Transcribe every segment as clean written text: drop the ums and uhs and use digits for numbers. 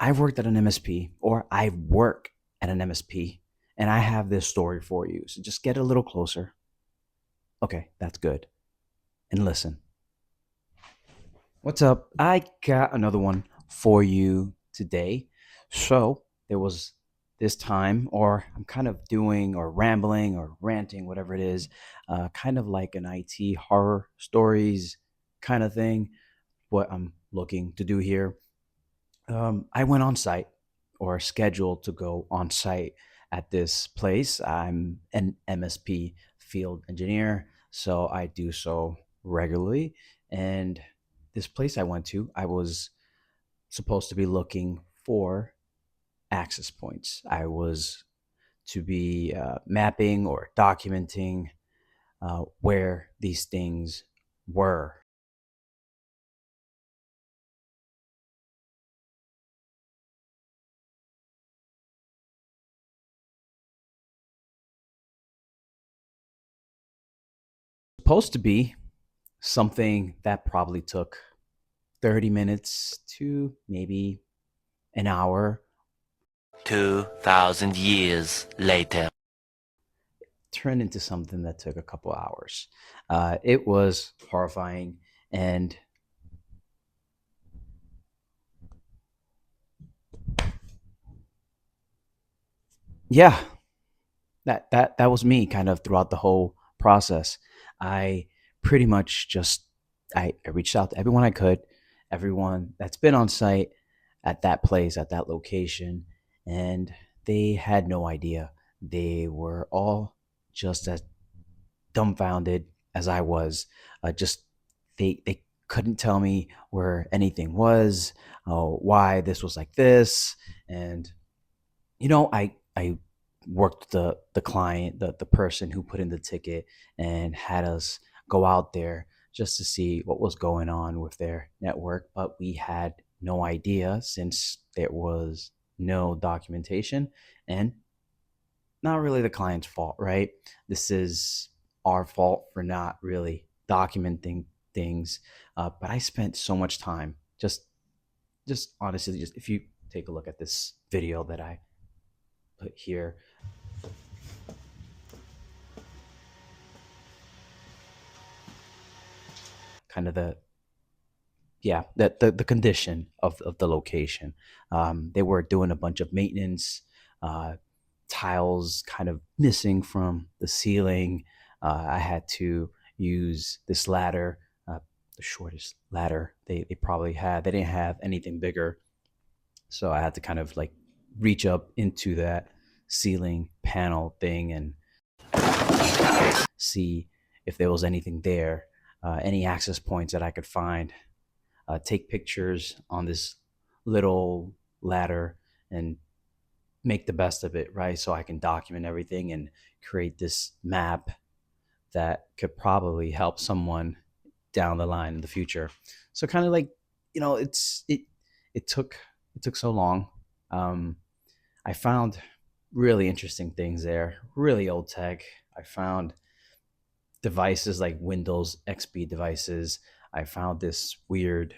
I've worked at an MSP, or I work at an MSP, and I have this story for you. So just get a little closer. Okay, that's good. And listen. What's up? I got another one for you today. So there was this time, or I'm kind of doing or rambling or ranting, whatever it is, kind of like an IT horror stories kind of thing. What I'm looking to do here. I went on site, or scheduled to go on site at this place. I'm an MSP field engineer, so I do so regularly. And this place I went to, I was supposed to be looking for access points. I was to be mapping or documenting where these things were. Supposed to be something that probably took 30 minutes to maybe an hour. 2,000 years later. Turned into something that took a couple hours. It was horrifying. And yeah, that was me kind of throughout the whole process. I pretty much just I reached out to everyone I could, everyone that's been on site at that place, at that location, and they had no idea. They were all just as dumbfounded as I was. Just they couldn't tell me where anything was, why this was like this. And I worked the client, the person who put in the ticket, and had us go out there just to see what was going on with their network. But we had no idea, since there was no documentation. And not really the client's fault, right? This is our fault for not really documenting things. But I spent so much time just honestly, just if you take a look at this video that I put here, kind of the condition of the location. They were doing a bunch of maintenance, uh, tiles kind of missing from the ceiling. I had to use this ladder, the shortest ladder they probably had. They didn't have anything bigger, so I had to kind of like reach up into that ceiling panel thing and see if there was anything there, any access points that I could find, take pictures on this little ladder, and make the best of it, right? So I can document everything and create this map that could probably help someone down the line in the future. So kind of like, it took it took so long. Um, I found really interesting things there, really old tech. I found devices like Windows XP devices. I found this weird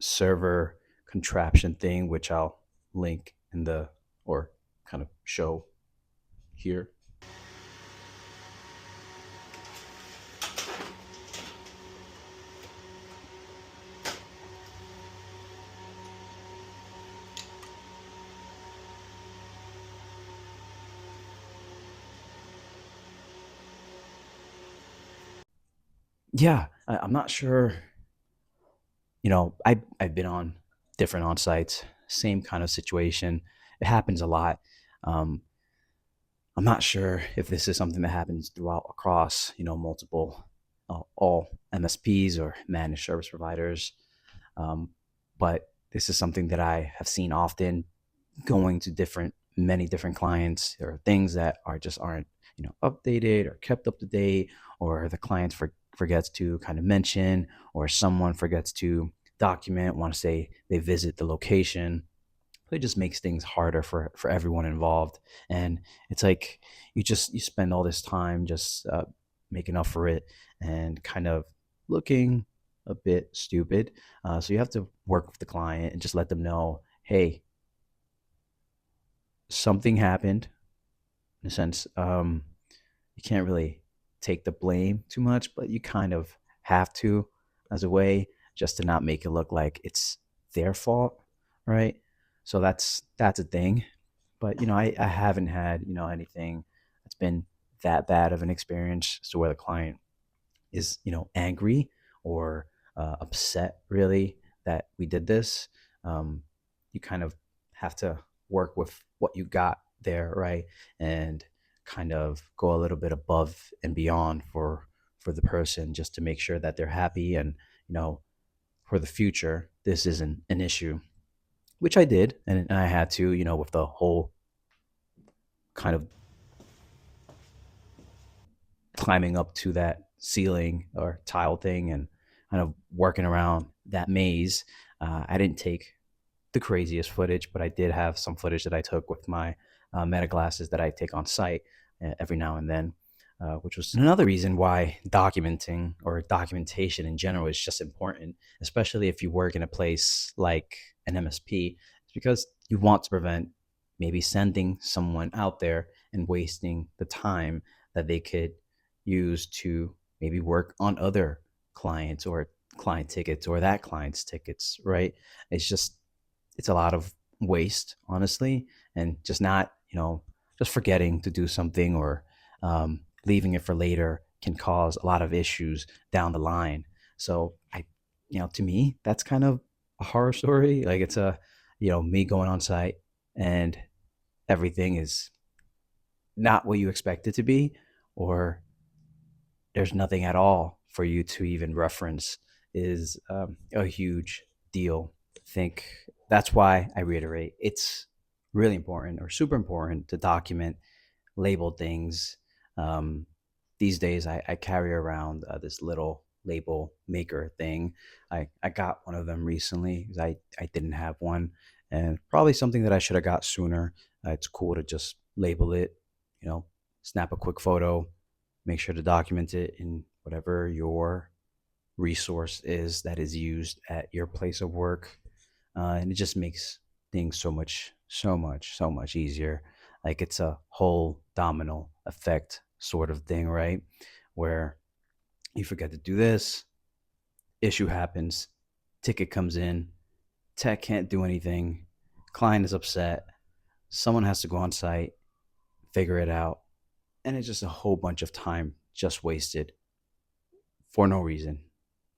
server contraption thing, which I'll link in the, or kind of show here. Yeah, I'm not sure. I've been on different on sites, same kind of situation. It happens a lot. Um, I'm not sure if this is something that happens throughout across, multiple, all MSPs or managed service providers. Um, but this is something that I have seen often, going to many different clients, or things that aren't, updated or kept up to date, or the client forgets to kind of mention, or someone forgets to document, want to say they visit the location. It just makes things harder for everyone involved. And it's like you spend all this time just making up for it, and kind of looking a bit stupid. So you have to work with the client and just let them know, hey, something happened in a sense. You can't really take the blame too much, but you kind of have to as a way just to not make it look like it's their fault, right? So that's a thing. But I haven't had anything that's been that bad of an experience to where the client is angry or upset really that we did this. You kind of have to work with what you got there, right? And kind of go a little bit above and beyond for the person just to make sure that they're happy and you know for the future this isn't an issue, which I did. And I had to with the whole kind of climbing up to that ceiling or tile thing and kind of working around that maze. I didn't take the craziest footage, but I did have some footage that I took with my meta glasses that I take on site every now and then, which was another reason why documenting or documentation in general is just important, especially if you work in a place like an MSP. It's because you want to prevent maybe sending someone out there and wasting the time that they could use to maybe work on other clients or client tickets or that client's tickets, right? It's just it's a lot of waste, honestly, and just not, just forgetting to do something or leaving it for later can cause a lot of issues down the line. So to me, that's kind of a horror story. Like it's me going on site and everything is not what you expect it to be, or there's nothing at all for you to even reference is a huge deal. I think that's why I reiterate it's really important or super important to document, label things. Um, these days, I carry around this little label maker thing. I got one of them recently because I didn't have one, and probably something that I should have got sooner. It's cool to just label it, you know, snap a quick photo, make sure to document it in whatever your resource is that is used at your place of work. And it just makes things so much easier. Like it's a whole domino effect sort of thing, right? Where you forget to do this, issue happens, ticket comes in, tech can't do anything, client is upset, someone has to go on site, figure it out, and it's just a whole bunch of time just wasted for no reason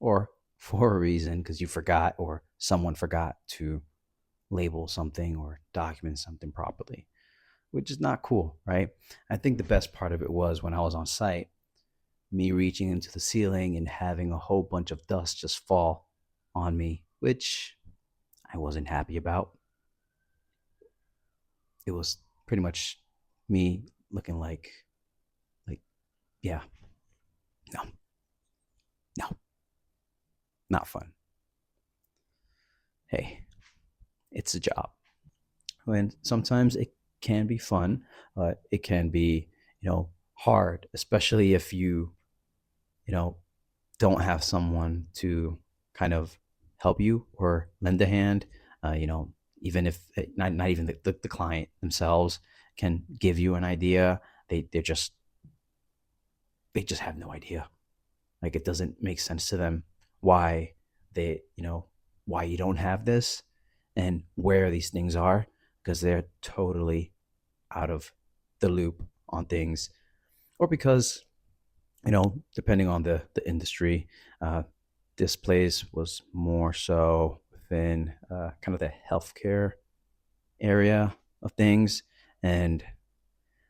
or for a reason because you forgot or someone forgot to label something or document something properly, which is not cool, right? I think the best part of it was when I was on site, me reaching into the ceiling and having a whole bunch of dust just fall on me, which I wasn't happy about. It was pretty much me looking like, yeah, no, no, not fun. Hey, it's a job. And sometimes it can be fun, but it can be, hard, especially if you know, don't have someone to kind of help you or lend a hand. Even if not even the client themselves can give you an idea, they just have no idea. Like it doesn't make sense to them why why you don't have this and where these things are because they're totally out of the loop on things, or because depending on the industry, uh, this place was more so within kind of the healthcare area of things. And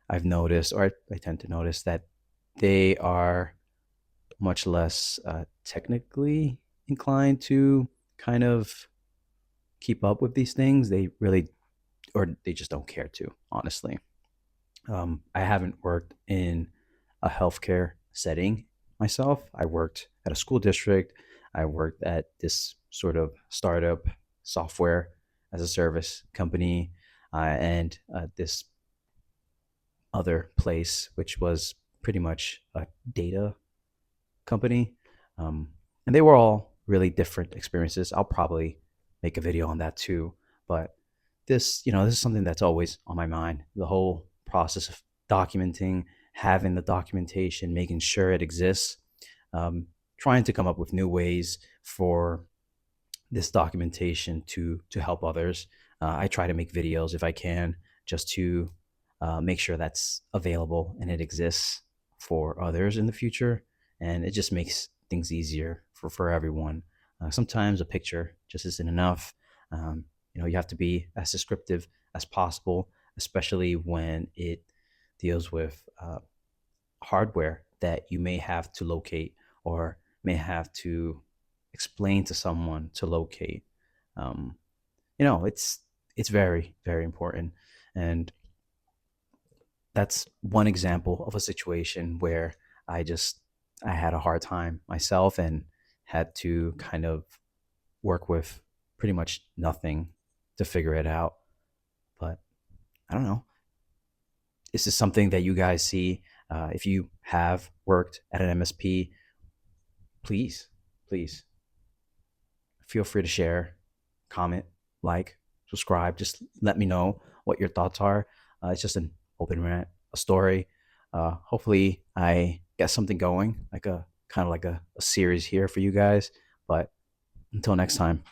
I've noticed, or I tend to notice, that they are much less technically inclined to kind of keep up with these things. They really, or they just don't care to, honestly. I haven't worked in a healthcare setting myself. I worked at a school district. I worked at this sort of startup software as a service company, and this other place, which was pretty much a data company. Um, and they were all really different experiences. I'll probably make a video on that too. But this is something that's always on my mind. The whole process of documenting, having the documentation, making sure it exists, um, trying to come up with new ways for this documentation to help others. I try to make videos if I can, just to make sure that's available and it exists for others in the future, and it just makes things easier for everyone. Sometimes a picture just isn't enough. You have to be as descriptive as possible, especially when it deals with hardware that you may have to locate or may have to explain to someone to locate. Um, it's very very important, and that's one example of a situation where I had a hard time myself and had to kind of work with pretty much nothing to figure it out. But I don't know. Is this something that you guys see? If you have worked at an MSP, please, please feel free to share, comment, like, subscribe. Just let me know what your thoughts are. It's just an open rant, a story. Hopefully, I get something going, like a kind of like a series here for you guys. But until next time.